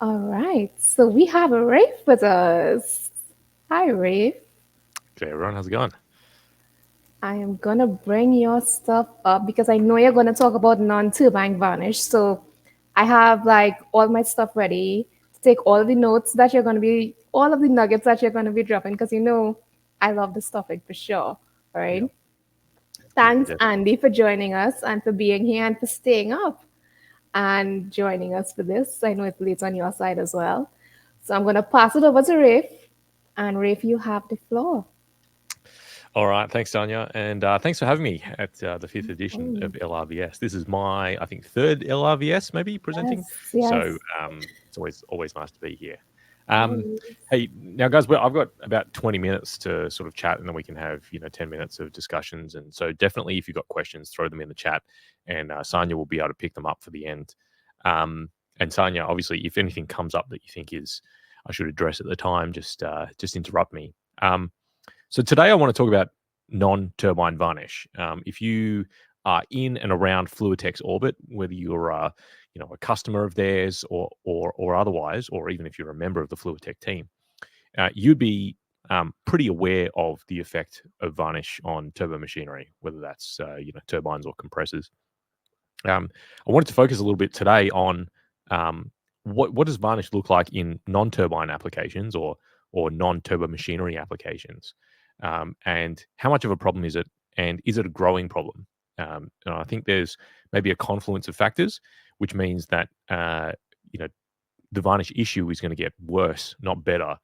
All right. So we have a Rafe with us. Hi, Rafe. Hey everyone, how's it going? I am gonna bring your stuff up because I know you're gonna talk about non-turbine varnish. So I have like all my stuff ready to take all the notes that you're gonna be, all of the nuggets that you're gonna be dropping because I love this topic for sure. All Yeah, right. yeah, Thanks, definitely. Andy, for joining us and for being here and for staying up and joining us for this. I know it's late on your side as well. So I'm gonna pass it over to Rafe. And Rafe, you have the floor. All right, thanks, Tanya, and thanks for having me at the fifth edition Oh, of LRVS. This is my, I think, third LRVS maybe presenting, yes, so yes. it's always nice to be here. Um, Always. hey, now guys, I've got about 20 minutes to sort of chat, and then we can have 10 minutes of discussions. And so definitely, if you've got questions, throw them in the chat, and Sanya will be able to pick them up for the end. Um, and Sanya, obviously, if anything comes up that you think is I should address at the time, just interrupt me. So today I want to talk about non-turbine varnish. If you are in and around Fluidtech's orbit, whether you're a customer of theirs or otherwise, or even if you're a member of the Fluidtech team, you'd be pretty aware of the effect of varnish on turbomachinery, whether that's turbines or compressors. I wanted to focus a little bit today on um, what does varnish look like in non-turbine applications or non-turbo machinery applications, and how much of a problem is it, and is it a growing problem? And I think there's maybe a confluence of factors, which means that you know the varnish issue is going to get worse, not better,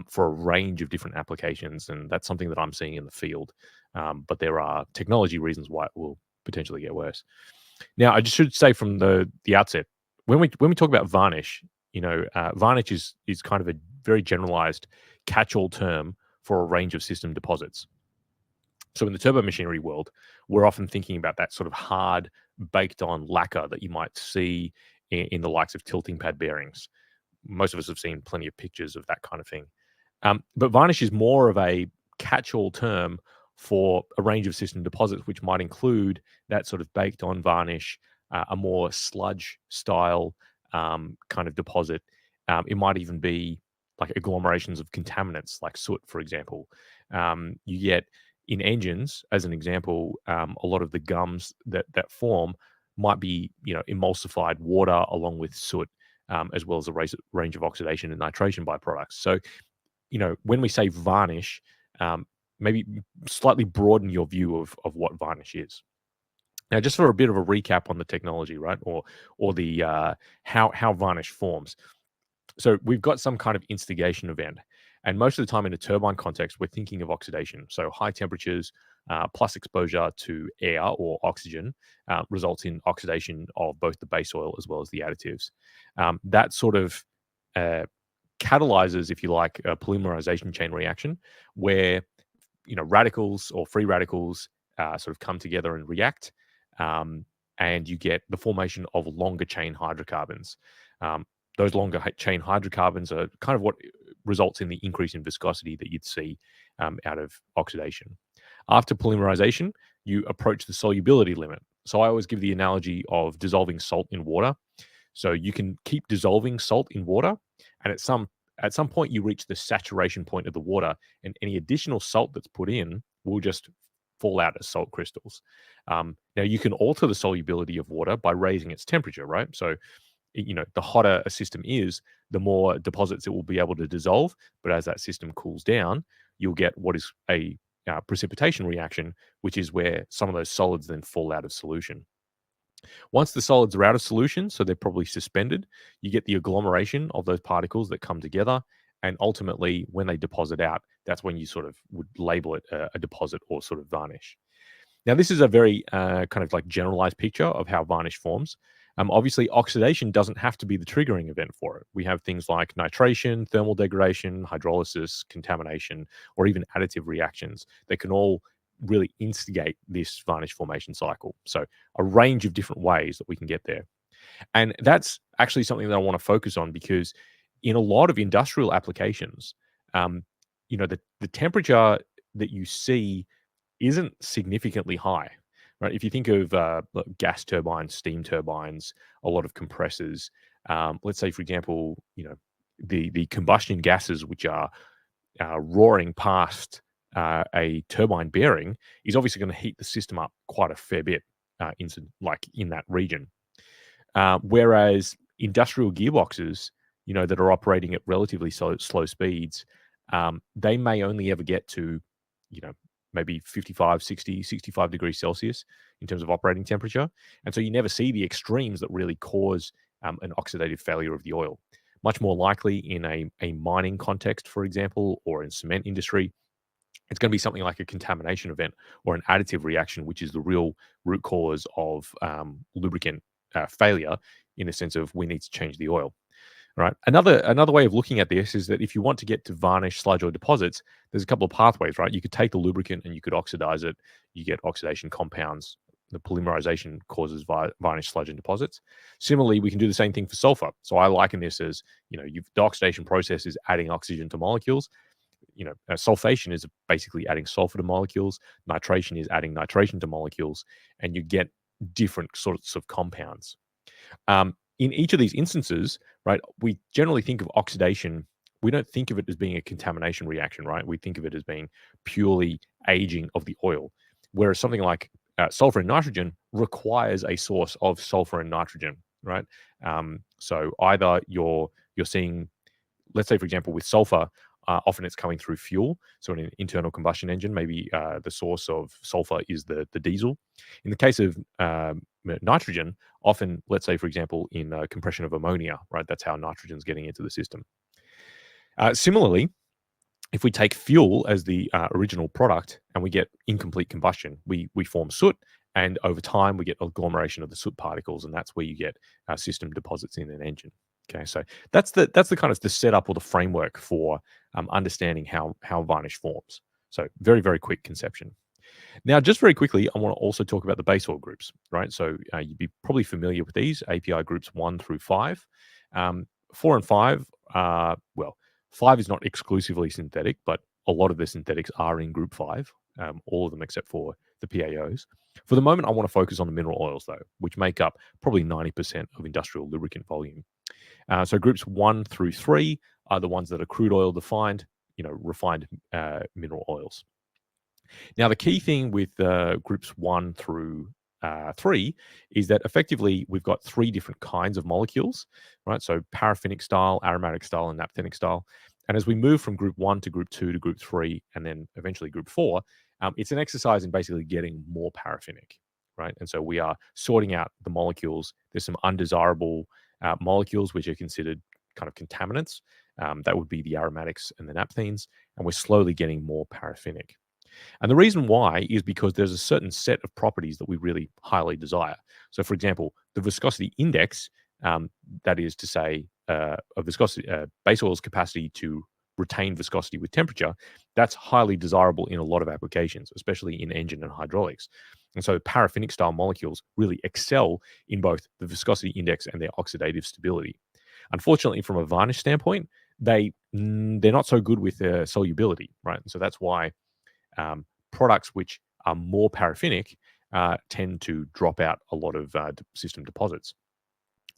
for a range of different applications, and that's something that I'm seeing in the field. But there are technology reasons why it will potentially get worse. Now, I just should say from the outset, when we talk about varnish, varnish is kind of a very generalized catch-all term for a range of system deposits. So in the turbo machinery world, we're often thinking about that sort of hard baked on lacquer that you might see in the likes of tilting pad bearings. Most of us have seen plenty of pictures of that kind of thing. But varnish is more of a catch-all term for a range of system deposits, which might include that sort of baked on varnish, a more sludge style kind of deposit. It might even be like agglomerations of contaminants, like soot, for example. You get in engines, as an example, a lot of the gums that form might be emulsified water along with soot, as well as a range of oxidation and nitration byproducts. So, when we say varnish, um, maybe slightly broaden your view of what varnish is. Now, just for a bit of a recap on the technology, right, or the how varnish forms. So we've got some kind of instigation event, and most of the time in a turbine context, we're thinking of oxidation. So high temperatures plus exposure to air or oxygen results in oxidation of both the base oil as well as the additives. That sort of uh, catalyzes, if you like, a polymerization chain reaction where radicals or free radicals sort of come together and react, um, and you get the formation of longer chain hydrocarbons. Um, those longer chain hydrocarbons are kind of what results in the increase in viscosity that you'd see out of oxidation. After polymerization, you approach the solubility limit. So I always give the analogy of dissolving salt in water. So you can keep dissolving salt in water, and at some point you reach the saturation point of the water, and any additional salt that's put in will just fall out as salt crystals. Now you can alter the solubility of water by raising its temperature, right? So the hotter a system is, the more deposits it will be able to dissolve. But as that system cools down, you'll get what is a precipitation reaction, which is where some of those solids then fall out of solution. Once the solids are out of solution, so they're probably suspended, you get the agglomeration of those particles that come together. And ultimately, when they deposit out, that's when you sort of would label it a deposit or sort of varnish. Now, this is a very kind of like generalized picture of how varnish forms. Obviously, oxidation doesn't have to be the triggering event for it. We have things like nitration, thermal degradation, hydrolysis, contamination, or even additive reactions that can all really instigate this varnish formation cycle. So, a range of different ways that we can get there. And that's actually something that I want to focus on because in a lot of industrial applications, um, the temperature that you see isn't significantly high, right? If you think of gas turbines, steam turbines, a lot of compressors, let's say, for example, the combustion gases which are roaring past a turbine bearing is obviously going to heat the system up quite a fair bit in that region. Whereas industrial gearboxes, that are operating at relatively slow speeds, they may only ever get to, maybe 55, 60, 65 degrees Celsius in terms of operating temperature. And so you never see the extremes that really cause an oxidative failure of the oil. Much more likely in a mining context, for example, or in cement industry, it's going to be something like a contamination event or an additive reaction, which is the real root cause of lubricant failure, in the sense of we need to change the oil. Right. Another way of looking at this is that if you want to get to varnish, sludge, or deposits, there's a couple of pathways, right? You could take the lubricant and you could oxidize it. You get oxidation compounds. The polymerization causes varnish, sludge, and deposits. Similarly, we can do the same thing for sulfur. So I liken this as, the oxidation process is adding oxygen to molecules. Sulfation is basically adding sulfur to molecules. Nitration is adding nitration to molecules, and you get different sorts of compounds. In each of these instances, right, we generally think of oxidation. We don't think of it as being a contamination reaction, right? We think of it as being purely aging of the oil. Whereas something like sulfur and nitrogen requires a source of sulfur and nitrogen, right? So either you're seeing, let's say, for example, with sulfur, often it's coming through fuel. So in an internal combustion engine, maybe the source of sulfur is the diesel. In the case of nitrogen, often, let's say, for example, in compression of ammonia, right? That's how nitrogen's getting into the system. Similarly, if we take fuel as the original product and we get incomplete combustion, we form soot, and over time we get agglomeration of the soot particles, and that's where you get system deposits in an engine. Okay, so that's the kind of the setup or the framework for understanding how varnish forms. So very, very quick conception. Now, just very quickly, I want to also talk about the base oil groups, right? So you'd be probably familiar with these API groups 1 through 5. 4 and 5, 5 is not exclusively synthetic, but a lot of the synthetics are in group 5, all of them except for the PAOs. For the moment, I want to focus on the mineral oils, though, which make up probably 90% of industrial lubricant volume. So groups 1 through 3 are the ones that are crude oil defined, refined mineral oils. Now, the key thing with groups 1 through 3 is that effectively we've got 3 different kinds of molecules, right? So paraffinic style, aromatic style, and naphthenic style. And as we move from group 1 to group 2 to group 3, and then eventually group 4, it's an exercise in basically getting more paraffinic, right? And so we are sorting out the molecules. There's some undesirable molecules which are considered kind of contaminants. That would be the aromatics and the naphthenes, and we're slowly getting more paraffinic. And the reason why is because there's a certain set of properties that we really highly desire. So, for example, the viscosity index, that is to say, a viscosity, base oil's capacity to retain viscosity with temperature, that's highly desirable in a lot of applications, especially in engine and hydraulics. And so paraffinic style molecules really excel in both the viscosity index and their oxidative stability. Unfortunately, from a varnish standpoint, they're not so good with their solubility, right? And so that's why products which are more paraffinic tend to drop out a lot of system deposits.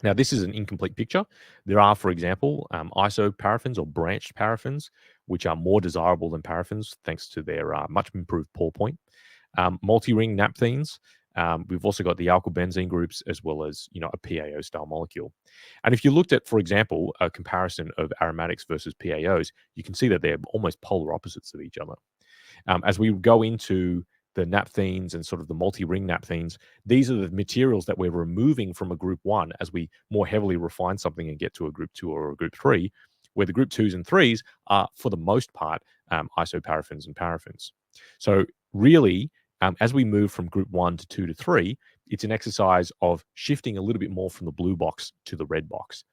Now, this is an incomplete picture. There are, for example, isoparaffins or branched paraffins, which are more desirable than paraffins thanks to their much improved pour point. Multi-ring naphthenes. We've also got the alkyl benzene groups as well as a PAO style molecule. And if you looked at, for example, a comparison of aromatics versus PAOs, you can see that they're almost polar opposites of each other. As we go into the naphthenes and sort of the multi-ring naphthenes, these are the materials that we're removing from a group 1 as we more heavily refine something and get to a group 2 or a group 3, where the group 2s and 3s are, for the most part, isoparaffins and paraffins. So really, as we move from group 1 to 2 to 3, it's an exercise of shifting a little bit more from the blue box to the red box.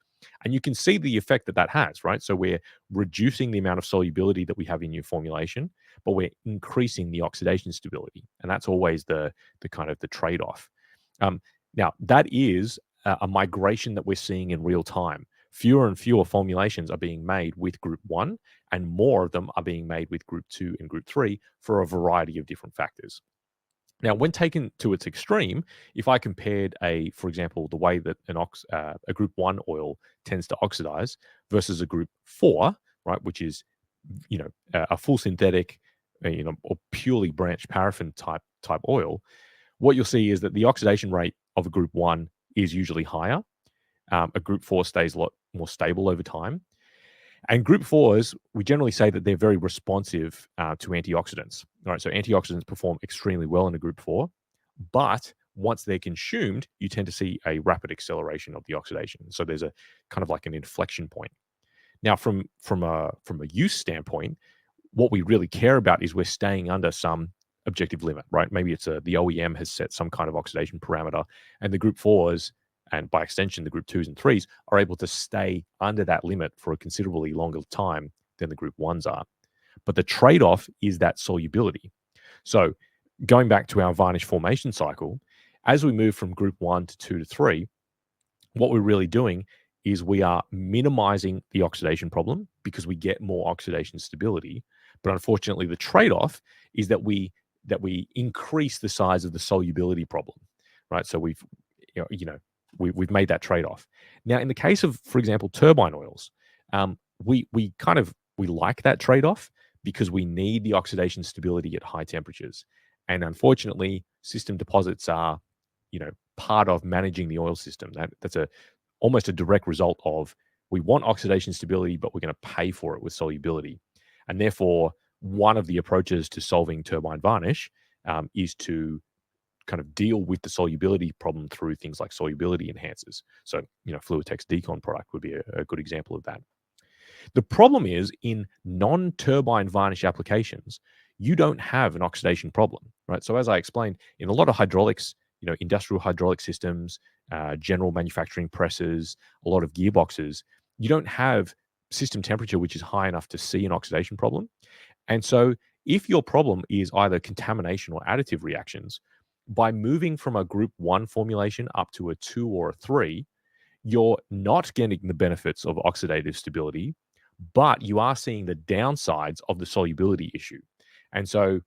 And you can see the effect that has, right? So we're reducing the amount of solubility that we have in your formulation, but we're increasing the oxidation stability. And that's always the kind of the trade-off. Now, that is a migration that we're seeing in real time. Fewer and fewer formulations are being made with group 1, and more of them are being made with group 2 and group 3 for a variety of different factors. Now, when taken to its extreme, if I compared for example, the way that a Group 1 oil tends to oxidize versus a Group 4, right, which is, a full synthetic, or purely branched paraffin type oil, what you'll see is that the oxidation rate of a Group 1 is usually higher. A Group 4 stays a lot more stable over time. And Group 4s, we generally say that they're very responsive to antioxidants. All right, so antioxidants perform extremely well in a Group 4, but once they're consumed, you tend to see a rapid acceleration of the oxidation. So there's a kind of like an inflection point. Now, from a use standpoint, what we really care about is we're staying under some objective limit, right? Maybe it's the OEM has set some kind of oxidation parameter, and the Group 4s, and by extension, the Group 2s and 3s, are able to stay under that limit for a considerably longer time than the Group 1s are. But the trade off is that solubility. So, going back to our varnish formation cycle, as we move from Group 1 to 2 to 3, what we're really doing is we are minimizing the oxidation problem because we get more oxidation stability. But unfortunately, the trade-off is that we increase the size of the solubility problem, right? So we've made that trade-off. Now, in the case of, for example, turbine oils, we like that trade-off because we need the oxidation stability at high temperatures. And unfortunately, system deposits are, part of managing the oil system. That's almost a direct result of we want oxidation stability, but we're going to pay for it with solubility. And therefore, one of the approaches to solving turbine varnish is to kind of deal with the solubility problem through things like solubility enhancers. So, Fluidtex Decon product would be a good example of that. The problem is in non-turbine varnish applications, you don't have an oxidation problem, right? So as I explained, in a lot of hydraulics, industrial hydraulic systems, general manufacturing presses, a lot of gearboxes, you don't have system temperature which is high enough to see an oxidation problem. And so if your problem is either contamination or additive reactions, by moving from a Group 1 formulation up to a 2 or a 3, you're not getting the benefits of oxidative stability, but you are seeing the downsides of the solubility issue. And so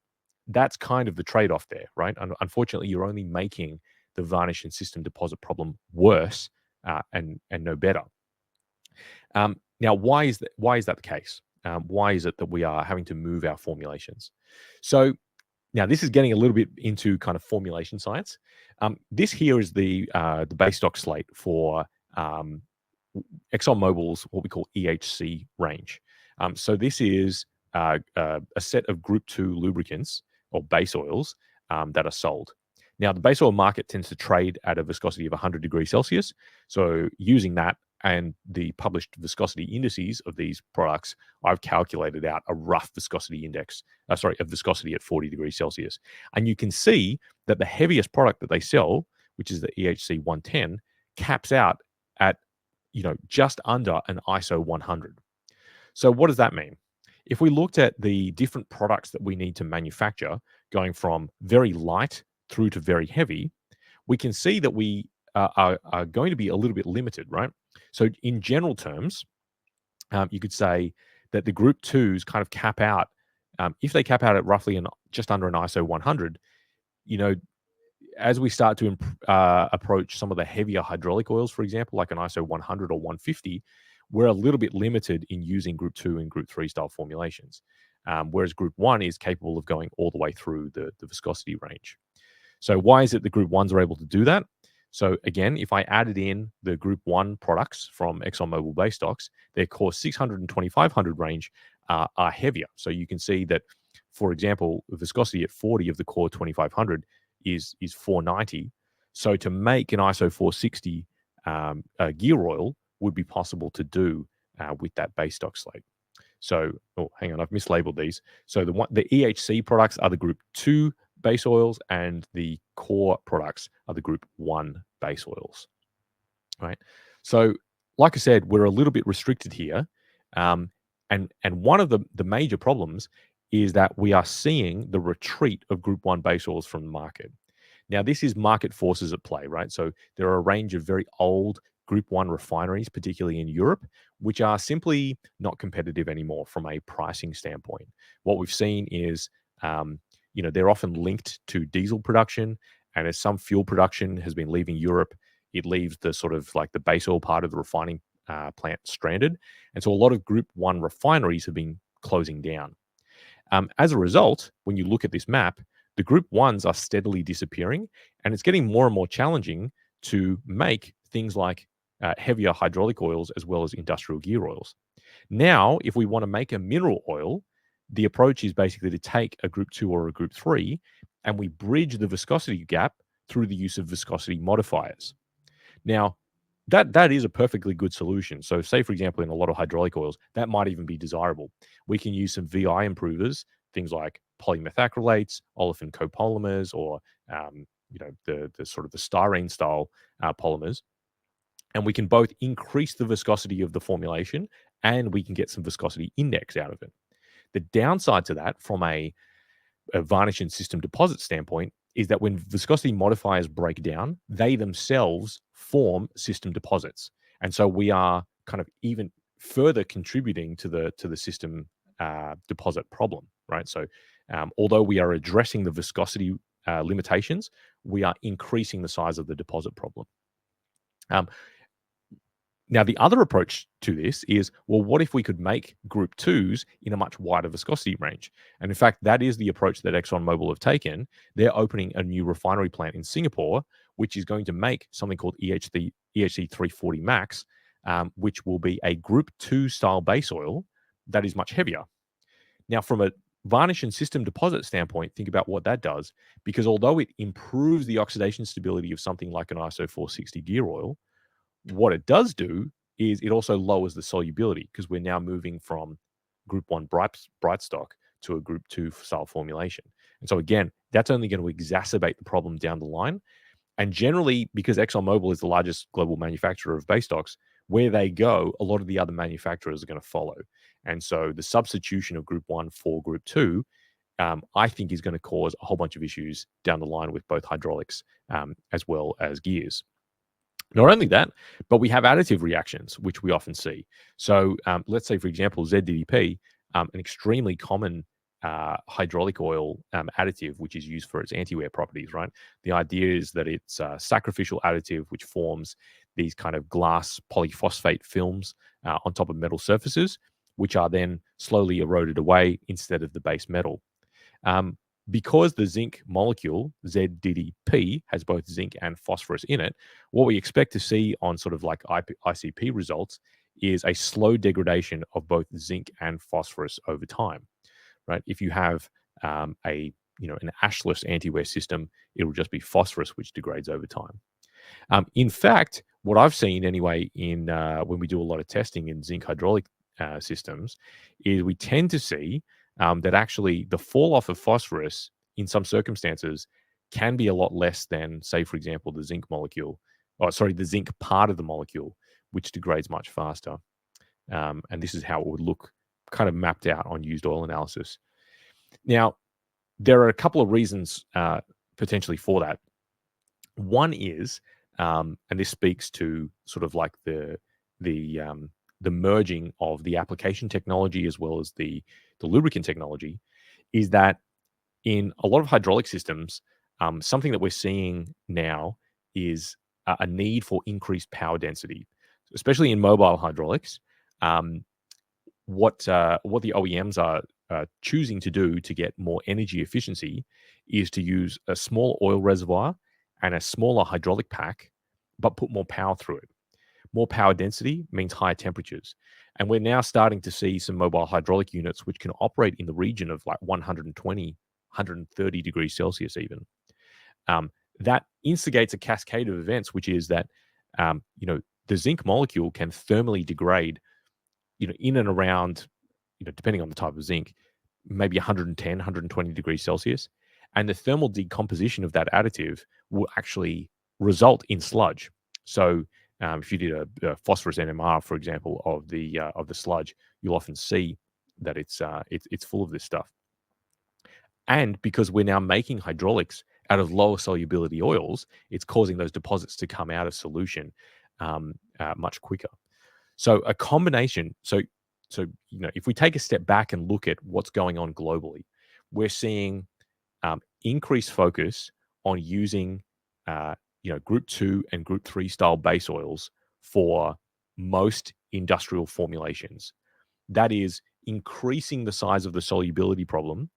that's kind of the trade-off there, right? Unfortunately, you're only making the varnish and system deposit problem worse and no better. Now, why is that the case? Why is it that we are having to move our formulations? So now this is getting a little bit into kind of formulation science. This here is the base stock slate for ExxonMobil's what we call EHC range. So this is a set of Group 2 lubricants or base oils that are sold. Now, the base oil market tends to trade at a viscosity of 100 degrees Celsius. So using that and the published viscosity indices of these products, I've calculated out a rough viscosity index, of viscosity at 40 degrees Celsius. And you can see that the heaviest product that they sell, which is the EHC 110, caps out at just under an ISO 100. So what does that mean? If we looked at the different products that we need to manufacture, going from very light through to very heavy, we can see that we are going to be a little bit limited, right? So in general terms, you could say that the Group 2s kind of cap out, if they cap out at roughly just under an ISO 100, as we start to approach some of the heavier hydraulic oils, for example, like an ISO 100 or 150, we're a little bit limited in using Group 2 and Group 3 style formulations, whereas Group 1 is capable of going all the way through the viscosity range. So why is it the Group 1s are able to do that? So again, if I added in the Group 1 products from ExxonMobil base stocks, their core 600 and 2500 range are heavier. So you can see that, for example, the viscosity at 40 of the core 2500 is 490. So to make an ISO 460 gear oil would be possible to do with that base stock slate. So, hang on, I've mislabeled these. So the EHC products are the Group 2 base oils, and the core products are the Group 1 base oils, right? So, like I said, we're a little bit restricted here. And one of the major problems is that we are seeing the retreat of Group 1 base oils from the market. Now, this is market forces at play, right? So there are a range of very old Group 1 refineries, particularly in Europe, which are simply not competitive anymore from a pricing standpoint. What we've seen is they're often linked to diesel production. And as some fuel production has been leaving Europe, it leaves the sort of like the base oil part of the refining plant stranded. And so a lot of Group 1 refineries have been closing down. As a result, when you look at this map, the Group 1s are steadily disappearing, and it's getting more and more challenging to make things like heavier hydraulic oils as well as industrial gear oils. Now, if we want to make a mineral oil, the approach is basically to take a Group 2 or a Group 3 and we bridge the viscosity gap through the use of viscosity modifiers. Now, that is a perfectly good solution. So, say for example, in a lot of hydraulic oils, that might even be desirable. We can use some VI improvers, things like polymethacrylates, olefin copolymers, or the sort of the styrene style polymers, and we can both increase the viscosity of the formulation and we can get some viscosity index out of it. The downside to that, from a varnish and system deposit standpoint, is that when viscosity modifiers break down, they themselves form system deposits, and so we are kind of even further contributing to the system deposit problem, right? So, although we are addressing the viscosity limitations, we are increasing the size of the deposit problem. Now, the other approach to this is, well, what if we could make Group 2s in a much wider viscosity range? And in fact, that is the approach that ExxonMobil have taken. They're opening a new refinery plant in Singapore, which is going to make something called EHC 340 Max, which will be a Group 2 style base oil that is much heavier. Now, from a varnish and system deposit standpoint, think about what that does, because although it improves the oxidation stability of something like an ISO 460 gear oil, what it does do is it also lowers the solubility, because we're now moving from Group 1 bright stock to a Group 2 style formulation. And so again, that's only going to exacerbate the problem down the line. And generally, because ExxonMobil is the largest global manufacturer of base stocks, where they go, a lot of the other manufacturers are going to follow. And so the substitution of Group 1 for Group 2, I think, is going to cause a whole bunch of issues down the line with both hydraulics as well as gears. Not only that, but we have additive reactions, which we often see. So let's say, for example, ZDDP, an extremely common hydraulic oil additive, which is used for its anti-wear properties, right? The idea is that it's a sacrificial additive which forms these kind of glass polyphosphate films on top of metal surfaces, which are then slowly eroded away instead of the base metal. Because the zinc molecule, ZDDP, has both zinc and phosphorus in it, what we expect to see on sort of like ICP results is a slow degradation of both zinc and phosphorus over time, right? If you have an ashless anti-wear system, it will just be phosphorus which degrades over time. In fact, what I've seen anyway in when we do a lot of testing in zinc hydraulic systems is we tend to see that actually the fall off of phosphorus in some circumstances can be a lot less than, say, for example, the zinc molecule, the zinc part of the molecule, which degrades much faster. And this is how it would look kind of mapped out on used oil analysis. Now, there are a couple of reasons potentially for that. One is, and this speaks to sort of like the merging of the application technology as well as the lubricant technology, is that in a lot of hydraulic systems, something that we're seeing now is a need for increased power density, especially in mobile hydraulics. What the OEMs are choosing to do to get more energy efficiency is to use a small oil reservoir and a smaller hydraulic pack, but put more power through it. More power density means higher temperatures. And we're now starting to see some mobile hydraulic units which can operate in the region of like 120, 130 degrees Celsius even. That instigates a cascade of events, which is that, the zinc molecule can thermally degrade, in and around, depending on the type of zinc, maybe 110, 120 degrees Celsius. And the thermal decomposition of that additive will actually result in sludge. So if you did a phosphorus NMR, for example, of the sludge, you'll often see that it's full of this stuff. And because we're now making hydraulics out of lower solubility oils, it's causing those deposits to come out of solution much quicker. So a combination. So if we take a step back and look at what's going on globally, we're seeing increased focus on using, Group 2 and Group 3 style base oils for most industrial formulations. That is increasing the size of the solubility problem,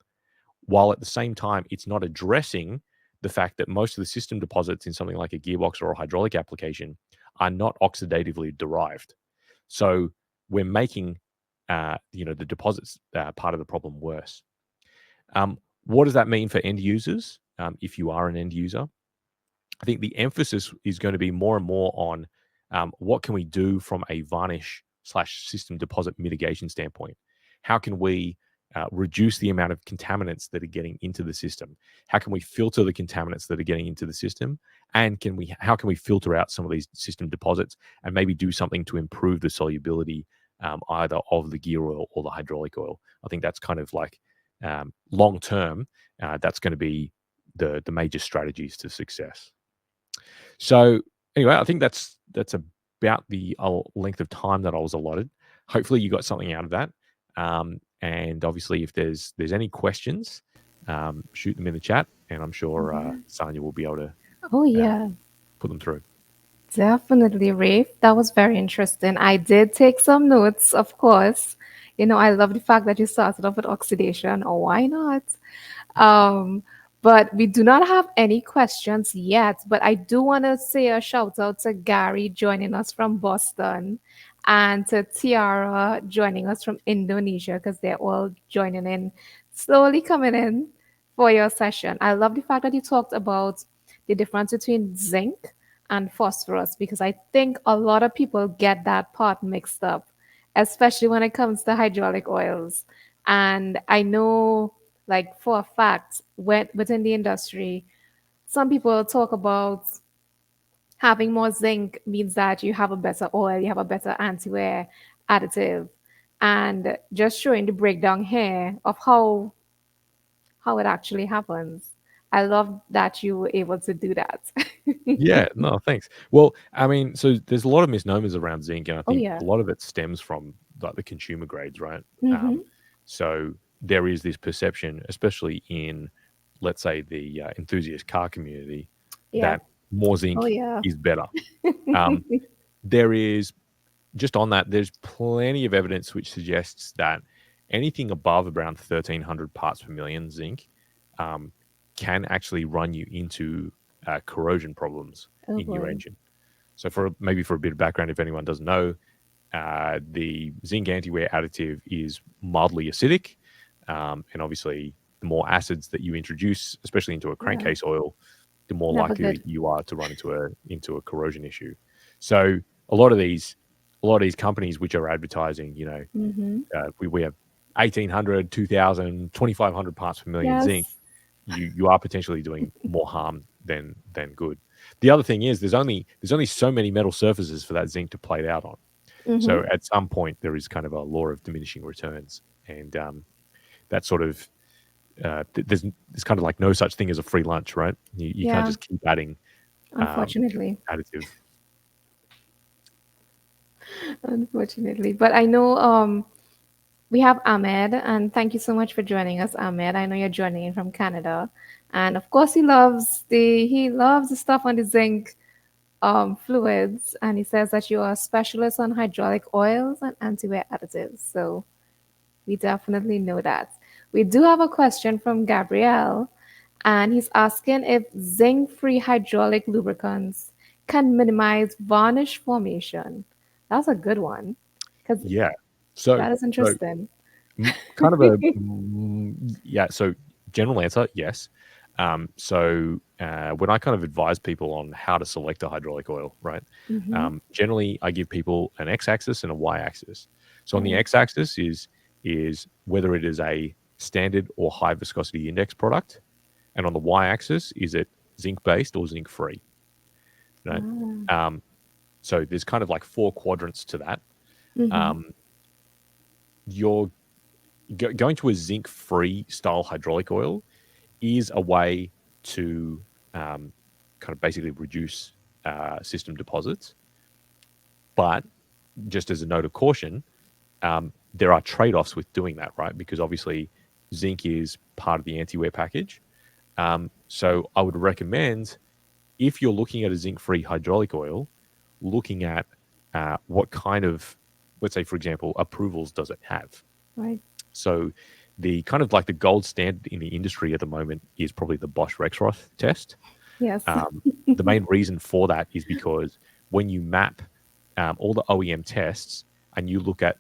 while at the same time, it's not addressing the fact that most of the system deposits in something like a gearbox or a hydraulic application are not oxidatively derived. So we're making, the deposits part of the problem worse. What does that mean for end users? If you are an end user, I think the emphasis is going to be more and more on what can we do from a varnish slash system deposit mitigation standpoint. How can we reduce the amount of contaminants that are getting into the system? How can we filter the contaminants that are getting into the system? And how can we filter out some of these system deposits and maybe do something to improve the solubility either of the gear oil or the hydraulic oil? I think that's kind of like long term. That's going to be the major strategies to success. So anyway, I think that's about the length of time that I was allotted. Hopefully, you got something out of that. And obviously, if there's any questions, shoot them in the chat, and I'm sure Sanya will be able to Oh, yeah. put them through. Definitely, Rafe. That was very interesting. I did take some notes, of course. I love the fact that you started off with oxidation. Oh, why not? Um, but we do not have any questions yet. But I do want to say a shout out to Gary joining us from Boston and to Tiara joining us from Indonesia because they're all joining in, slowly coming in for your session. I love the fact that you talked about the difference between zinc and phosphorus because I think a lot of people get that part mixed up, especially when it comes to hydraulic oils. And I know, like for a fact, within the industry, some people talk about having more zinc means that you have a better oil, you have a better anti-wear additive, and just showing the breakdown here of how it actually happens. I love that you were able to do that. Yeah, no, thanks. Well, I mean, so there's a lot of misnomers around zinc, and I Oh think yeah. a lot of it stems from like the consumer grades, right? Mm-hmm. So there is this perception, especially in, let's say, the enthusiast car community, Yeah. that more Oh zinc yeah. is better. Um, there is just on that, there's plenty of evidence which suggests that anything above around 1,300 parts per million zinc um, can actually run you into corrosion problems Oh in your boy. engine. So, for a bit of background, if anyone doesn't know, the zinc anti-wear additive is mildly acidic, and obviously, the more acids that you introduce, especially into a Yeah. crankcase oil, the more Never likely good. you are to run into a corrosion issue. So, a lot of these companies which are advertising, Mm-hmm. we have 1,800, 2,000, 2,500 parts per million zinc, Yes. you are potentially doing more harm than good. The other thing is there's only so many metal surfaces for that zinc to plate out on. Mm-hmm. So at some point there is kind of a law of diminishing returns, and that sort of there's kind of like no such thing as a free lunch, right? You can't Yeah. just keep adding um, Unfortunately. additive. Unfortunately. But I know we have Ahmed, and thank you so much for joining us, Ahmed. I know you're joining in from Canada. And of course he loves the stuff on the zinc fluids, and he says that you are a specialist on hydraulic oils and anti-wear additives. So we definitely know that. We do have a question from Gabrielle, and he's asking if zinc-free hydraulic lubricants can minimize varnish formation. That's a good one, because Yeah. So that is so interesting. kind of a yeah. So general answer, yes. When I kind of advise people on how to select a hydraulic oil, right? Mm-hmm. Generally, I give people an x-axis and a y-axis. So on the Oh, x-axis is whether it is a standard or high viscosity index product, and on the y-axis is it zinc based or zinc free, right? ah. Um, so there's kind of like four quadrants to that. Mm-hmm. Um, you're going to a zinc free style hydraulic oil is a way to kind of basically reduce system deposits. But just as a note of caution, there are trade offs with doing that, right? Because obviously, zinc is part of the anti wear package. So I would recommend, if you're looking at a zinc-free hydraulic oil, looking at what kind of, let's say, for example, approvals does it have. Right. So the kind of like the gold standard in the industry at the moment is probably the Bosch Rexroth test. Yes. The main reason for that is because when you map all the OEM tests and you look at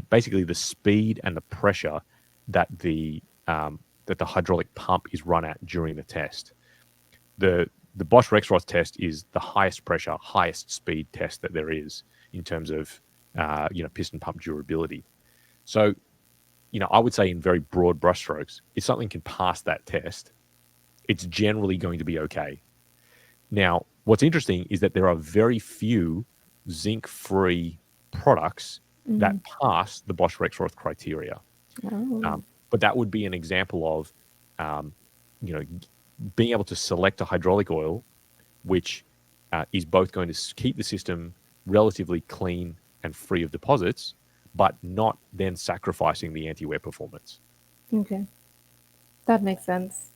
basically the speed and the pressure that that the hydraulic pump is run at during the test, the Bosch Rexroth test is the highest pressure, highest speed test that there is in terms of piston pump durability. So I would say in very broad brushstrokes, if something can pass that test, it's generally going to be okay. Now, what's interesting is that there are very few zinc-free products that pass the Bosch Rexroth criteria. Oh, But that would be an example of, um, being able to select a hydraulic oil which is both going to keep the system relatively clean and free of deposits, but not then sacrificing the anti-wear performance. okay. That makes sense.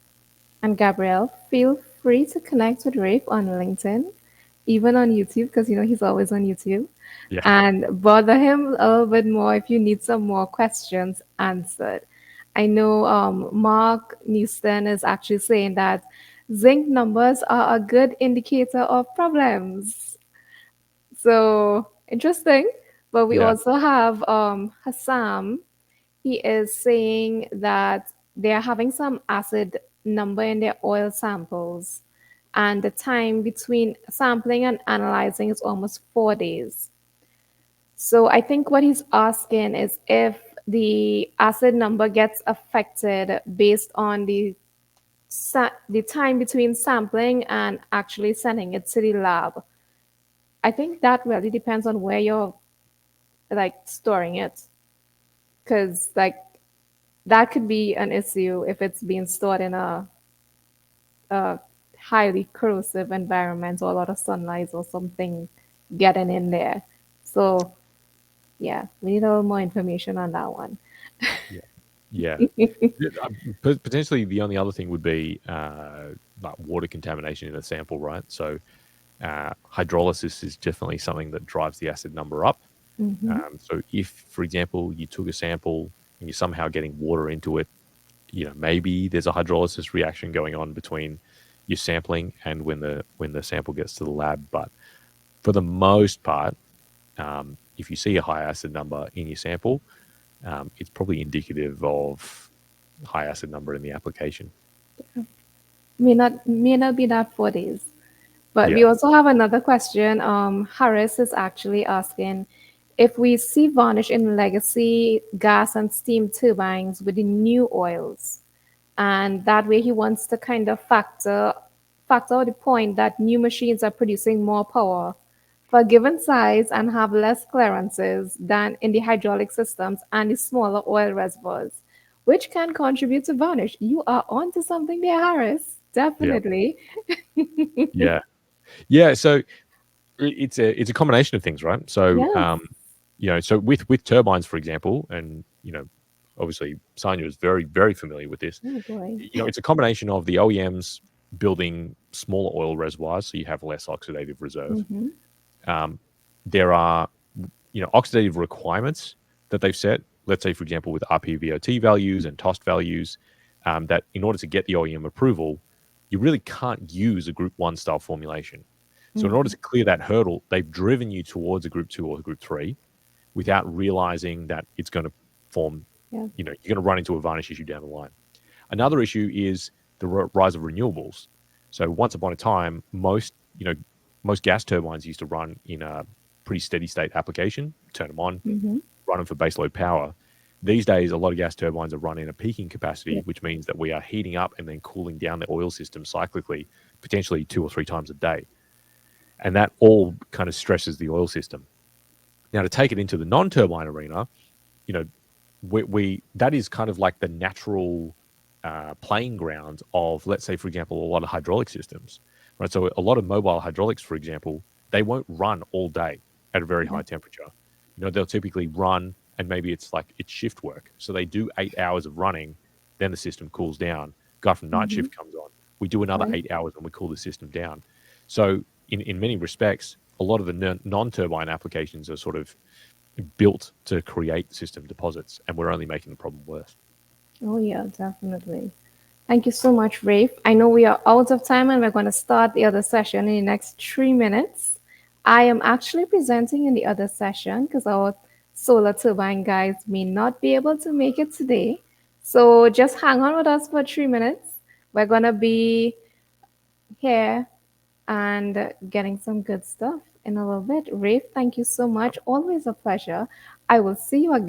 And Gabrielle, feel free to connect with Rafe on LinkedIn, even on YouTube, because he's always on YouTube. Yeah, And bother him a little bit more if you need some more questions answered. I know Mark Newston is actually saying that zinc numbers are a good indicator of problems. So interesting. But we yeah, also have Hassam. He is saying that they are having some acid number in their oil samples, and the time between sampling and analyzing is almost 4 days. So I think what he's asking is if the acid number gets affected based on the time between sampling and actually sending it to the lab. I think that really depends on where you're like storing it, because like that could be an issue if it's being stored in a highly corrosive environment or a lot of sunlight or something getting in there. So yeah, we need a little more information on that one. yeah, yeah. Potentially, the only other thing would be like water contamination in a sample, right? So hydrolysis is definitely something that drives the acid number up. Mm-hmm. So if, for example, you took a sample and you're somehow getting water into it, maybe there's a hydrolysis reaction going on between your sampling and when the sample gets to the lab. But for the most part, if you see a high acid number in your sample, it's probably indicative of high acid number in the application. May not be that 4 days. But we Yeah. also have another question. Harris is actually asking if we see varnish in legacy gas and steam turbines with the new oils, and that way he wants to kind of factor out the point that new machines are producing more power for a given size and have less clearances than in the hydraulic systems and the smaller oil reservoirs, which can contribute to varnish. You are onto something there, Harris. Yeah. Definitely. Yeah. Yeah. So it's a combination of things, right? So Yes. so with turbines, for example, and obviously Sanya is very, very familiar with this. Oh boy. It's a combination of the OEMs building smaller oil reservoirs, so you have less oxidative reserve. Mm-hmm. Um, there are oxidative requirements that they've set. Let's say, for example, with RPVOT values and TOST values, that in order to get the OEM approval, you really can't use a Group 1 style formulation. So in order to clear that hurdle, they've driven you towards a Group 2 or a Group 3 without realizing that it's going to form, Yeah. you're going to run into a varnish issue down the line. Another issue is the rise of renewables. So once upon a time, most gas turbines used to run in a pretty steady state application, turn them on, Mm-hmm. run them for baseload power. These days, a lot of gas turbines are running a peaking capacity, Yeah. which means that we are heating up and then cooling down the oil system cyclically, potentially 2 or 3 times a day. And that all kind of stresses the oil system. Now, to take it into the non-turbine arena, you know, we that is kind of like the natural playing ground of, let's say, for example, a lot of hydraulic systems, right? So a lot of mobile hydraulics, for example, they won't run all day at a very Yeah. high temperature. They'll typically run, and maybe it's shift work. So they do 8 hours of running, then the system cools down, guy from night Mm-hmm. shift comes on. We do another Right. 8 hours and we cool the system down. So in many respects, a lot of the non-turbine applications are sort of built to create system deposits, and we're only making the problem worse. Oh, yeah, definitely. Thank you so much, Rafe. I know we are out of time and we're going to start the other session in the next 3 minutes. I am actually presenting in the other session because our solar turbine guys may not be able to make it today. So just hang on with us for 3 minutes. We're going to be here and getting some good stuff in a little bit. Rafe, thank you so much. Always a pleasure. I will see you again